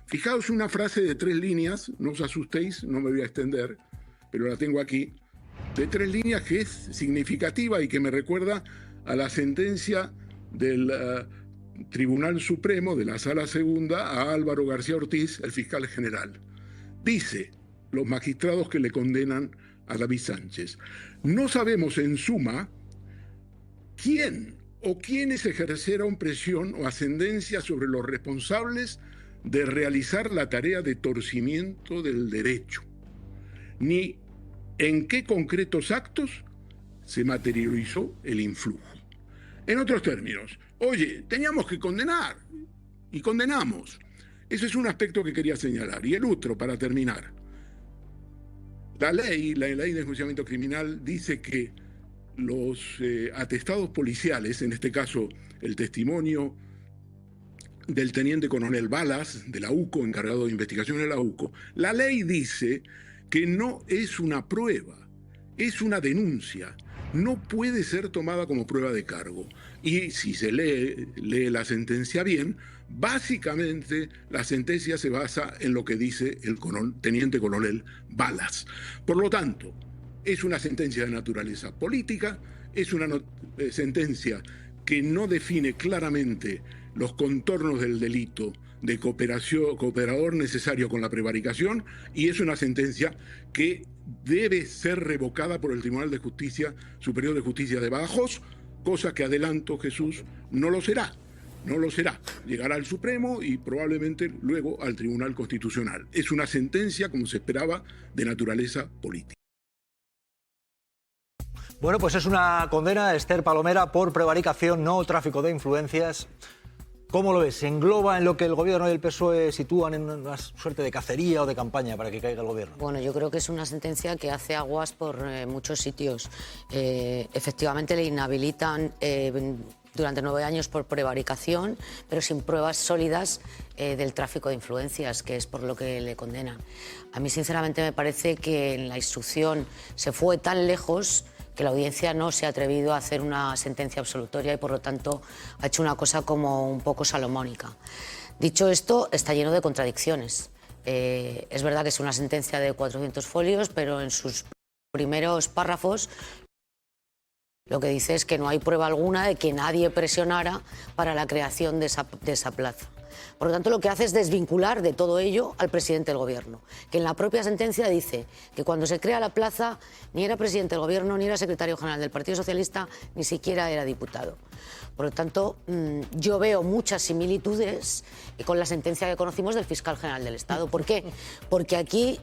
Fijaos una frase de 3 líneas, no os asustéis, no me voy a extender, pero la tengo aquí, de 3 líneas que es significativa y que me recuerda a la sentencia del Tribunal Supremo de la Sala Segunda a Álvaro García Ortiz, el fiscal general. Dice los magistrados que le condenan a David Sánchez: no sabemos en suma quién o quiénes ejercieron presión o ascendencia sobre los responsables de realizar la tarea de torcimiento del derecho, ni en qué concretos actos se materializó el influjo. En otros términos, oye, teníamos que condenar y condenamos. Ese es un aspecto que quería señalar. Y el otro, para terminar. La ley de enjuiciamiento criminal dice que los atestados policiales, en este caso el testimonio del teniente coronel Balas, de la UCO, encargado de investigación de la UCO, la ley dice que no es una prueba, es una denuncia. No puede ser tomada como prueba de cargo. Y si se lee la sentencia bien, básicamente la sentencia se basa en lo que dice el teniente coronel Balas. Por lo tanto, es una sentencia de naturaleza política, es una sentencia que no define claramente los contornos del delito de cooperador necesario con la prevaricación, y es una sentencia que debe ser revocada por el Tribunal de Justicia Superior de Justicia de Badajoz, cosa que, adelanto, Jesús, no lo será. No lo será. Llegará al Supremo y probablemente luego al Tribunal Constitucional. Es una sentencia, como se esperaba, de naturaleza política. Bueno, pues es una condena, Esther Palomera, por prevaricación, no tráfico de influencias. ¿Cómo lo ves? ¿Se engloba en lo que el Gobierno y el PSOE sitúan en una suerte de cacería o de campaña para que caiga el Gobierno? Bueno, yo creo que es una sentencia que hace aguas por muchos sitios. Efectivamente le inhabilitan durante 9 años por prevaricación, pero sin pruebas sólidas del tráfico de influencias, que es por lo que le condenan. A mí, sinceramente, me parece que en la instrucción se fue tan lejos que la audiencia no se ha atrevido a hacer una sentencia absolutoria y, por lo tanto, ha hecho una cosa como un poco salomónica. Dicho esto, está lleno de contradicciones. Es verdad que es una sentencia de 400 folios, pero en sus primeros párrafos lo que dice es que no hay prueba alguna de que nadie presionara para la creación de esa plaza. Por lo tanto, lo que hace es desvincular de todo ello al presidente del Gobierno, que en la propia sentencia dice que cuando se crea la plaza ni era presidente del Gobierno, ni era secretario general del Partido Socialista, ni siquiera era diputado. Por lo tanto, yo veo muchas similitudes con la sentencia que conocimos del fiscal general del Estado. ¿Por qué? Porque aquí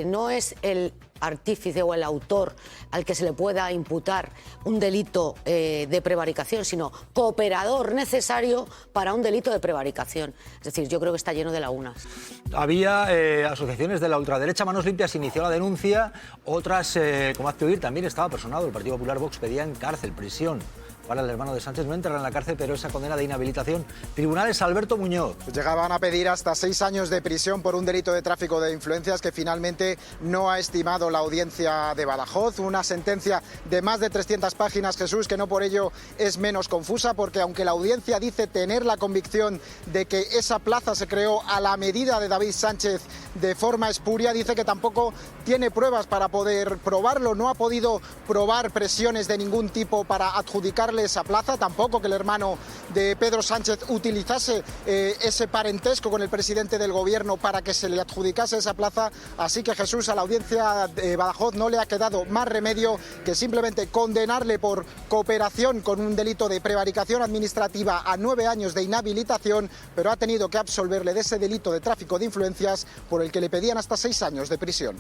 no es el artífice o el autor al que se le pueda imputar un delito de prevaricación, sino cooperador necesario para un delito de prevaricación. Es decir, yo creo que está lleno de lagunas. Había asociaciones de la ultraderecha. Manos Limpias inició la denuncia, otras, como hace oír, también estaba personado. El Partido Popular, Vox, pedían cárcel, prisión para el hermano de Sánchez. No entrará en la cárcel, pero esa condena de inhabilitación. Tribunales, Alberto Muñoz. Llegaban a pedir hasta 6 años de prisión por un delito de tráfico de influencias que finalmente no ha estimado la audiencia de Badajoz. Una sentencia de más de 300 páginas, Jesús, que no por ello es menos confusa, porque aunque la audiencia dice tener la convicción de que esa plaza se creó a la medida de David Sánchez de forma espuria, dice que tampoco tiene pruebas para poder probarlo. No ha podido probar presiones de ningún tipo para adjudicar esa plaza, tampoco que el hermano de Pedro Sánchez utilizase ese parentesco con el presidente del Gobierno para que se le adjudicase esa plaza. Así que, Jesús, a la audiencia de Badajoz no le ha quedado más remedio que simplemente condenarle por cooperación con un delito de prevaricación administrativa a 9 años de inhabilitación, pero ha tenido que absolverle de ese delito de tráfico de influencias por el que le pedían hasta 6 años de prisión.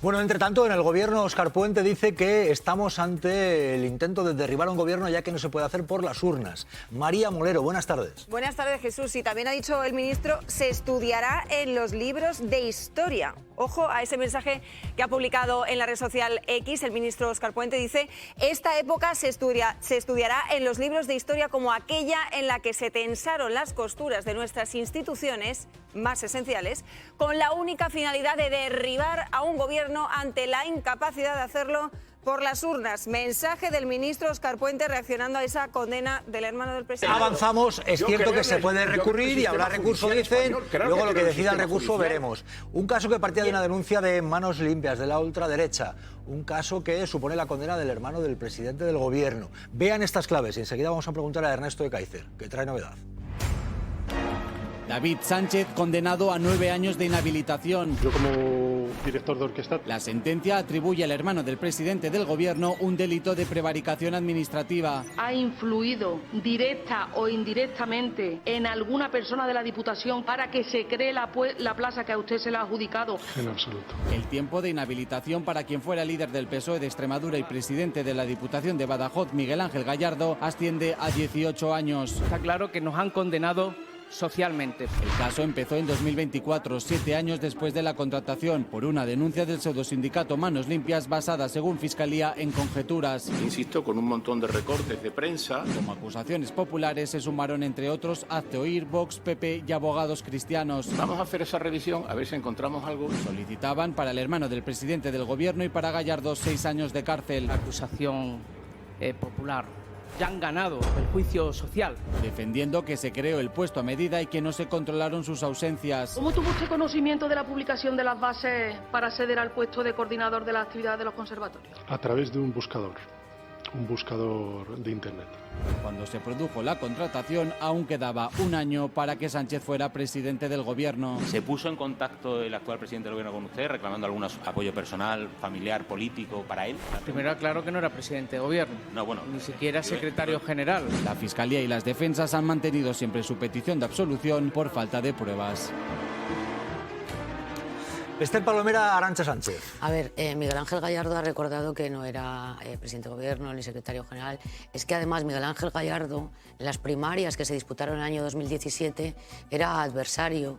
Bueno, entre tanto, en el Gobierno, Óscar Puente dice que estamos ante el intento de derribar un Gobierno, ya que no se puede hacer por las urnas. María Molero, buenas tardes. Buenas tardes, Jesús. Y también ha dicho el ministro, se estudiará en los libros de historia. Ojo a ese mensaje que ha publicado en la red social X. El ministro Óscar Puente dice, esta época se estudiará en los libros de historia como aquella en la que se tensaron las costuras de nuestras instituciones más esenciales, con la única finalidad de derribar a un Gobierno ante la incapacidad de hacerlo por las urnas. Mensaje del ministro Óscar Puente reaccionando a esa condena del hermano del presidente. Avanzamos, es cierto que se puede recurrir y habrá recurso, dicen, luego lo que decida el recurso veremos. Un caso que partía de una denuncia de Manos Limpias, de la ultraderecha, un caso que supone la condena del hermano del presidente del gobierno. Vean estas claves y enseguida vamos a preguntar a Ernesto de Kaiser, que trae novedad. David Sánchez, condenado a 9 años de inhabilitación. Yo como director de orquesta. La sentencia atribuye al hermano del presidente del gobierno un delito de prevaricación administrativa. ¿Ha influido directa o indirectamente en alguna persona de la Diputación para que se cree la plaza que a usted se le ha adjudicado? En absoluto. El tiempo de inhabilitación para quien fuera líder del PSOE de Extremadura y presidente de la Diputación de Badajoz, Miguel Ángel Gallardo, asciende a 18 años. Está claro que nos han condenado socialmente. El caso empezó en 2024, 7 años después de la contratación, por una denuncia del pseudosindicato Manos Limpias basada, según Fiscalía, en conjeturas. Insisto, con un montón de recortes de prensa. Como acusaciones populares se sumaron, entre otros, Hazte Oír, Vox, PP y abogados cristianos. Vamos a hacer esa revisión, a ver si encontramos algo. Solicitaban para el hermano del presidente del gobierno y para Gallardo 6 años de cárcel. La acusación popular. Ya han ganado el juicio social. Defendiendo que se creó el puesto a medida y que no se controlaron sus ausencias. ¿Cómo tuvo usted conocimiento de la publicación de las bases para acceder al puesto de coordinador de la actividad de los conservatorios? A través de un buscador de internet. Cuando se produjo la contratación, aún quedaba un año para que Sánchez fuera presidente del gobierno. ¿Se puso en contacto el actual presidente del gobierno con usted, reclamando algún apoyo personal, familiar, político para él? Primero aclaro que no era presidente de gobierno. No, bueno. Ni siquiera secretario general. La Fiscalía y las defensas han mantenido siempre su petición de absolución por falta de pruebas. Esther Palomera, Arantxa Sánchez. A ver, Miguel Ángel Gallardo ha recordado que no era presidente de gobierno ni secretario general. Es que además Miguel Ángel Gallardo, en las primarias que se disputaron en el año 2017, era adversario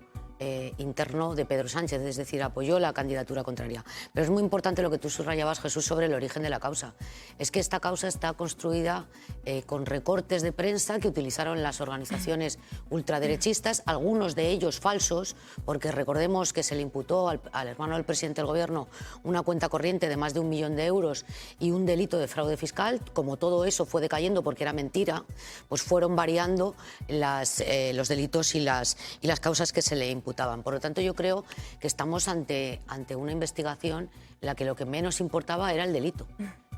interno de Pedro Sánchez, es decir, apoyó la candidatura contraria. Pero es muy importante lo que tú subrayabas, Jesús, sobre el origen de la causa. Es que esta causa está construida con recortes de prensa que utilizaron las organizaciones ultraderechistas, algunos de ellos falsos, porque recordemos que se le imputó al hermano del presidente del gobierno una cuenta corriente de más de 1 millón de euros y un delito de fraude fiscal. Como todo eso fue decayendo porque era mentira, pues fueron variando los delitos y las causas que se le imputaban. Por lo tanto, yo creo que estamos ante una investigación en la que lo que menos importaba era el delito.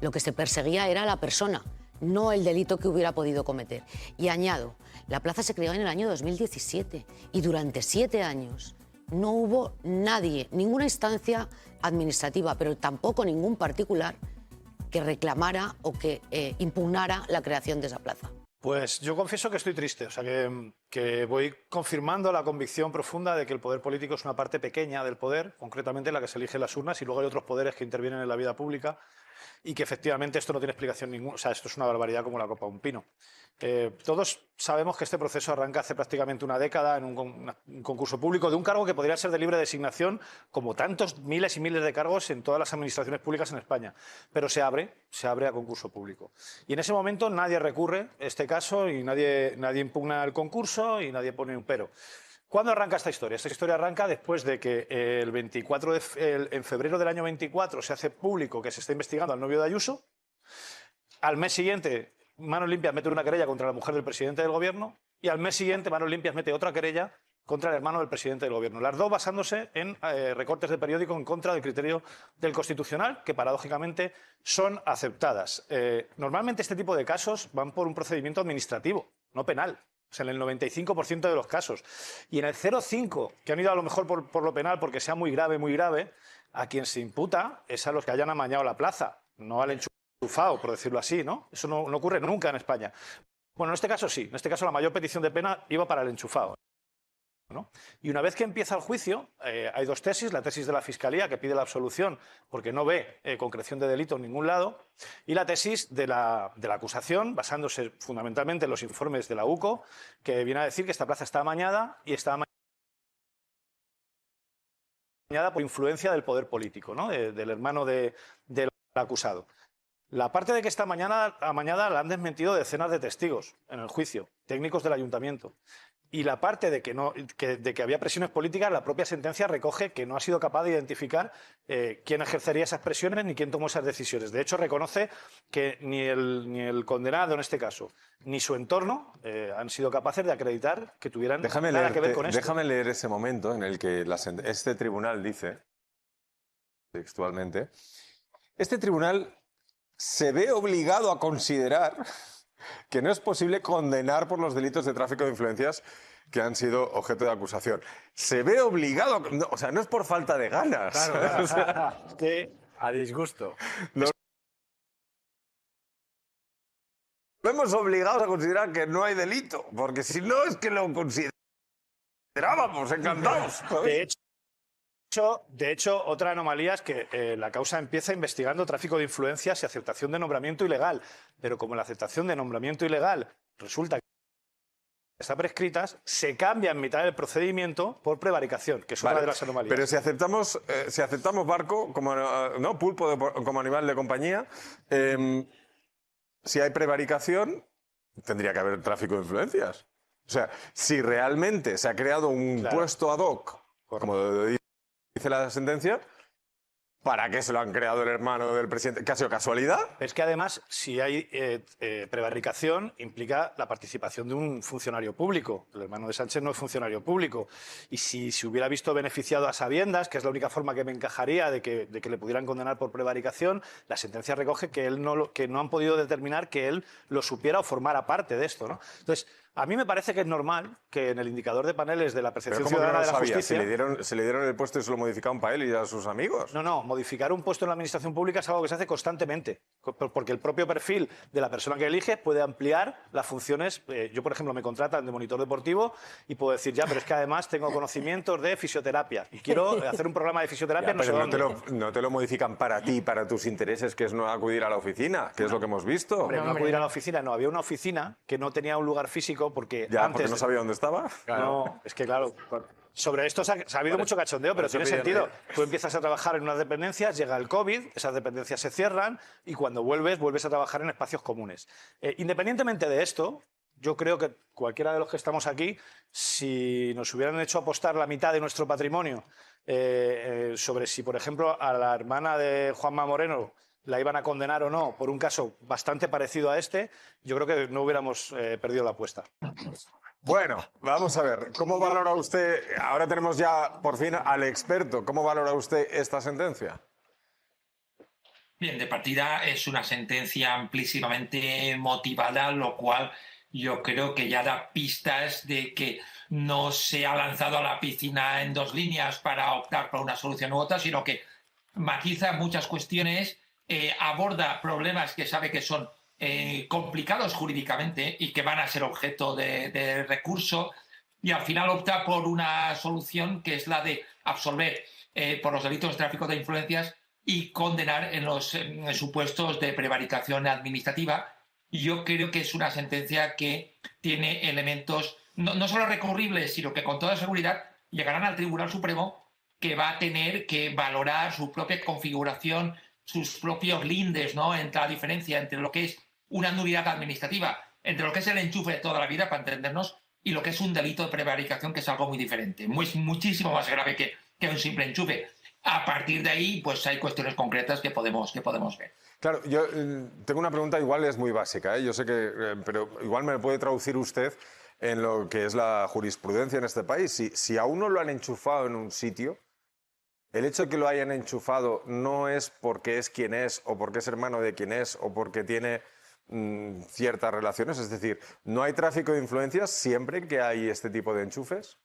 Lo que se perseguía era la persona, no el delito que hubiera podido cometer. Y añado, la plaza se creó en el año 2017 y durante 7 años no hubo nadie, ninguna instancia administrativa, pero tampoco ningún particular que reclamara o que impugnara la creación de esa plaza. Pues yo confieso que estoy triste, o sea que voy confirmando la convicción profunda de que el poder político es una parte pequeña del poder, concretamente la que se elige en las urnas, y luego hay otros poderes que intervienen en la vida pública y que efectivamente esto no tiene explicación ninguna, o sea, esto es una barbaridad como la copa de un pino. Todos sabemos que este proceso arranca hace prácticamente una década en un concurso público de un cargo que podría ser de libre designación, como tantos miles y miles de cargos en todas las administraciones públicas en España. Pero se abre a concurso público. Y en ese momento nadie recurre este caso y nadie impugna el concurso y nadie pone un pero. ¿Cuándo arranca esta historia? Esta historia arranca después de que en febrero del año 24 se hace público que se está investigando al novio de Ayuso. Al mes siguiente, Manos Limpias mete una querella contra la mujer del presidente del gobierno y al mes siguiente Manos Limpias mete otra querella contra el hermano del presidente del gobierno. Las dos basándose en recortes de periódico en contra del criterio del Constitucional, que paradójicamente son aceptadas. Normalmente este tipo de casos van por un procedimiento administrativo, no penal. O sea, en el 95% de los casos. Y en el 0,5, que han ido a lo mejor por lo penal porque sea muy grave, a quien se imputa es a los que hayan amañado la plaza, no al enchufado, por decirlo así, ¿no? Eso no ocurre nunca en España. Bueno, en este caso sí. En este caso la mayor petición de pena iba para el enchufado, ¿no? Y una vez que empieza el juicio, hay dos tesis. La tesis de la Fiscalía, que pide la absolución porque no ve concreción de delito en ningún lado, y la tesis de la acusación, basándose fundamentalmente en los informes de la UCO, que viene a decir que esta plaza está amañada y está amañada por influencia del poder político, ¿no? Del hermano del acusado. La parte de que está amañada la han desmentido decenas de testigos en el juicio, técnicos del ayuntamiento. y la parte de que había presiones políticas, la propia sentencia recoge que no ha sido capaz de identificar quién ejercería esas presiones ni quién tomó esas decisiones. De hecho, reconoce que ni el condenado en este caso ni su entorno han sido capaces de acreditar que tuvieran nada que ver con esto. Déjame leer ese momento en el que este tribunal dice, textualmente, este tribunal se ve obligado a considerar que no es posible condenar por los delitos de tráfico de influencias que han sido objeto de acusación. Se ve obligado, o sea, no es por falta de ganas. Claro. O sea, que a disgusto. Nos vemos obligados a considerar que no hay delito, porque si no es que lo considerábamos encantados. De hecho, otra anomalía es que la causa empieza investigando tráfico de influencias y aceptación de nombramiento ilegal. Pero como la aceptación de nombramiento ilegal resulta que está prescrita, se cambia en mitad del procedimiento por prevaricación, que es otra de las anomalías. Pero si aceptamos Barco como pulpo como animal de compañía, si hay prevaricación, tendría que haber tráfico de influencias. O sea, si realmente se ha creado un puesto ad hoc, como dice la sentencia, ¿para qué se lo han creado el hermano del presidente? ¿Que ha sido casualidad? Es que además, si hay prevaricación, implica la participación de un funcionario público. El hermano de Sánchez no es funcionario público. Y si se hubiera visto beneficiado a sabiendas, que es la única forma que me encajaría de que le pudieran condenar por prevaricación, la sentencia recoge que no han podido determinar que él lo supiera o formara parte de esto, ¿no? Entonces, a mí me parece que es normal que en el indicador de paneles de la percepción ciudadana de la justicia... ¿Se le dieron el puesto y se lo modificaron para él y a sus amigos? No, modificar un puesto en la administración pública es algo que se hace constantemente, porque el propio perfil de la persona que elige puede ampliar las funciones. Yo, por ejemplo, me contratan de monitor deportivo y puedo decir, pero es que además tengo conocimientos de fisioterapia y quiero hacer un programa de fisioterapia no te lo modifican para ti, para tus intereses, que es no acudir a la oficina, que es lo que hemos visto. No acudir a la oficina, no. Había una oficina que no tenía un lugar físico porque porque no sabía dónde estaba. No, es que claro, sobre esto ha habido mucho cachondeo, pero tiene sentido. Tú empiezas a trabajar en unas dependencias, llega el COVID, esas dependencias se cierran y cuando vuelves a trabajar en espacios comunes. Independientemente de esto, yo creo que cualquiera de los que estamos aquí, si nos hubieran hecho apostar la mitad de nuestro patrimonio sobre si, por ejemplo, a la hermana de Juanma Moreno la iban a condenar o no por un caso bastante parecido a este, yo creo que no hubiéramos perdido la apuesta. Bueno, vamos a ver, ¿cómo valora usted? Ahora tenemos ya por fin al experto. ¿Cómo valora usted esta sentencia? Bien, de partida es una sentencia amplísimamente motivada, lo cual yo creo que ya da pistas de que no se ha lanzado a la piscina en dos líneas para optar por una solución u otra, sino que matiza muchas cuestiones, aborda problemas que sabe que son complicados jurídicamente y que van a ser objeto de recurso, y al final opta por una solución que es la de absolver por los delitos de tráfico de influencias y condenar en los supuestos de prevaricación administrativa. Yo creo que es una sentencia que tiene elementos no solo recurribles, sino que con toda seguridad llegarán al Tribunal Supremo, que va a tener que valorar su propia configuración, sus propios lindes, ¿no?, entre la diferencia entre lo que es una nulidad administrativa, entre lo que es el enchufe de toda la vida, para entendernos, y lo que es un delito de prevaricación, que es algo muy diferente, muchísimo más grave que un simple enchufe. A partir de ahí, pues hay cuestiones concretas que podemos ver. Claro, yo tengo una pregunta, igual es muy básica, yo sé que, pero igual me puede traducir usted en lo que es la jurisprudencia en este país. Si a uno lo han enchufado en un sitio, el hecho de que lo hayan enchufado no es porque es quien es, o porque es hermano de quien es, o porque tiene ciertas relaciones. Es decir, ¿no hay tráfico de influencias siempre que hay este tipo de enchufes?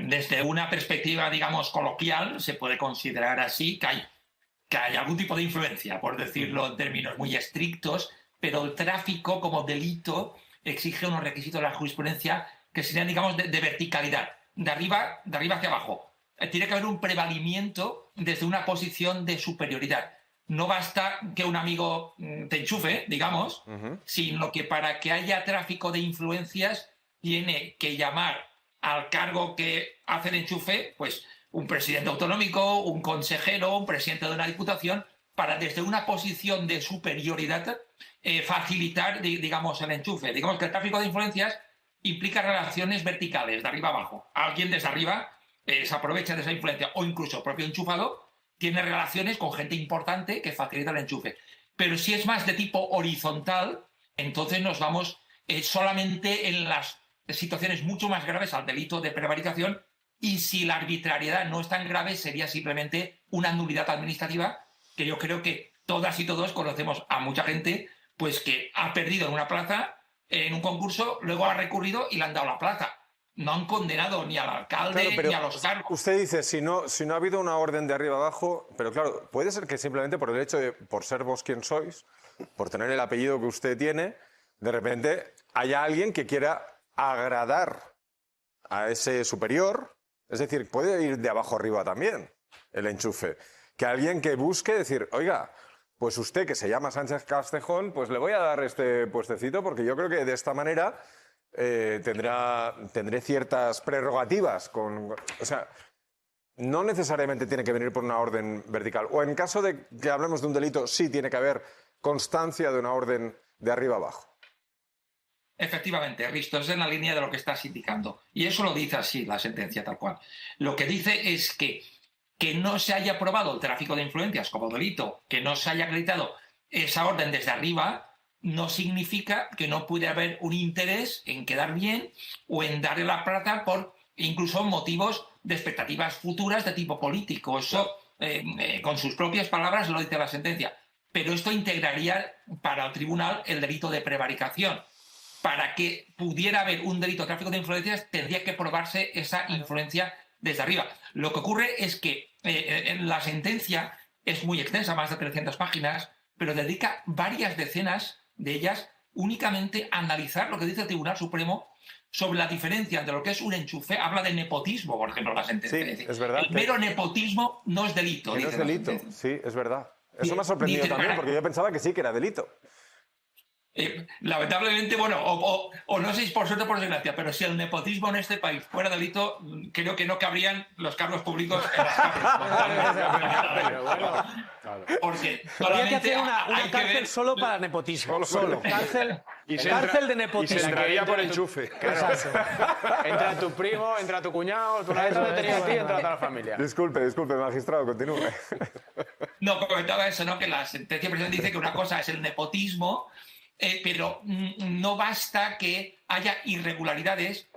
Desde una perspectiva, digamos, coloquial, se puede considerar así que hay algún tipo de influencia, por decirlo en términos muy estrictos, pero el tráfico como delito exige unos requisitos de la jurisprudencia que serían, digamos, de verticalidad, de arriba hacia abajo. Tiene que haber un prevalimiento desde una posición de superioridad. No basta que un amigo te enchufe, digamos, sino que para que haya tráfico de influencias tiene que llamar al cargo que hace el enchufe, pues un presidente autonómico, un consejero, un presidente de una diputación, para desde una posición de superioridad facilitar, digamos, el enchufe. Digamos que el tráfico de influencias implica relaciones verticales, de arriba abajo. Alguien desde arriba se aprovecha de esa influencia, o incluso el propio enchufado tiene relaciones con gente importante que facilita el enchufe. Pero si es más de tipo horizontal, entonces nos vamos solamente en las situaciones mucho más graves al delito de prevaricación, y si la arbitrariedad no es tan grave, sería simplemente una nulidad administrativa, que yo creo que todas y todos conocemos a mucha gente pues que ha perdido en una plaza, en un concurso, luego ha recurrido y le han dado la plaza. No han condenado ni al alcalde ni a los cargos. Usted dice, si no ha habido una orden de arriba abajo, pero claro, puede ser que simplemente por el hecho de, por ser vos quien sois, por tener el apellido que usted tiene, de repente haya alguien que quiera agradar a ese superior, es decir, puede ir de abajo arriba también el enchufe. Que alguien que busque decir, oiga, pues usted que se llama Sánchez Castejón, pues le voy a dar este puestecito porque yo creo que de esta manera tendré ciertas prerrogativas. O sea, no necesariamente tiene que venir por una orden vertical. O en caso de que hablemos de un delito, sí tiene que haber constancia de una orden de arriba abajo. Efectivamente, Risto, es en la línea de lo que estás indicando. Y eso lo dice así la sentencia tal cual. Lo que dice es que no se haya aprobado el tráfico de influencias como delito, que no se haya acreditado esa orden desde arriba, no significa que no puede haber un interés en quedar bien o en darle la plaza por incluso motivos de expectativas futuras de tipo político. Eso, con sus propias palabras, lo dice la sentencia. Pero esto integraría para el tribunal el delito de prevaricación. Para que pudiera haber un delito de tráfico de influencias, tendría que probarse esa influencia desde arriba. Lo que ocurre es que la sentencia es muy extensa, más de 300 páginas, pero dedica varias decenas de ellas únicamente a analizar lo que dice el Tribunal Supremo sobre la diferencia entre lo que es un enchufe. Habla de nepotismo, por ejemplo, la sentencia. Sí, es verdad. El mero nepotismo no es delito. No es delito, sí, es verdad. Eso me ha sorprendido también, porque yo pensaba que sí, que era delito. Lamentablemente, bueno, o no sé si por suerte o por desgracia, pero si el nepotismo en este país fuera delito, creo que no cabrían los cargos públicos en las cárceles. Porque habría que hacer una cárcel solo para nepotismo. Solo. Cárcel de nepotismo. Y se entraría por enchufe. Entra tu primo, entra tu cuñado, tú una vez te tenías a ti, entra toda la familia. Disculpe, magistrado, continúe. No, comentaba eso, ¿no? Que la sentencia presidente dice que una cosa es el nepotismo, pero no basta que haya irregularidades,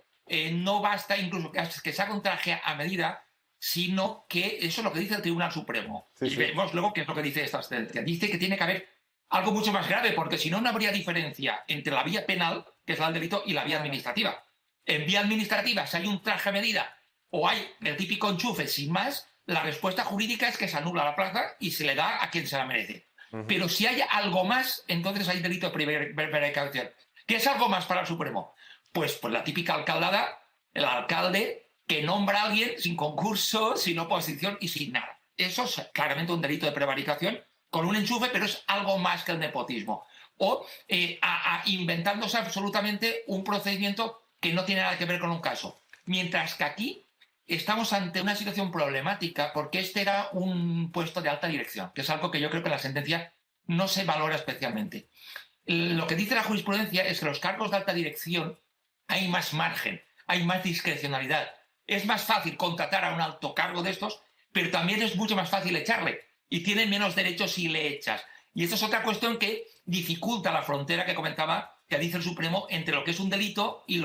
no basta incluso que se haga un traje a medida, sino que eso es lo que dice el Tribunal Supremo. Sí, y vemos luego qué es lo que dice esta sentencia. Dice que tiene que haber algo mucho más grave, porque si no, no habría diferencia entre la vía penal, que es la del delito, y la vía administrativa. En vía administrativa, si hay un traje a medida o hay el típico enchufe sin más, la respuesta jurídica es que se anula la plaza y se le da a quien se la merece. Pero si hay algo más, entonces hay delito de prevaricación. ¿Qué es algo más para el Supremo? Pues la típica alcaldada, el alcalde que nombra a alguien sin concurso, sin oposición y sin nada. Eso es claramente un delito de prevaricación con un enchufe, pero es algo más que el nepotismo. O inventándose absolutamente un procedimiento que no tiene nada que ver con un caso. Mientras que aquí estamos ante una situación problemática porque este era un puesto de alta dirección, que es algo que yo creo que en la sentencia no se valora especialmente. Lo que dice la jurisprudencia es que los cargos de alta dirección hay más margen, hay más discrecionalidad. Es más fácil contratar a un alto cargo de estos, pero también es mucho más fácil echarle y tiene menos derechos si le echas. Y esto es otra cuestión que dificulta la frontera que comentaba, que dice el Supremo, entre lo que es un delito y lo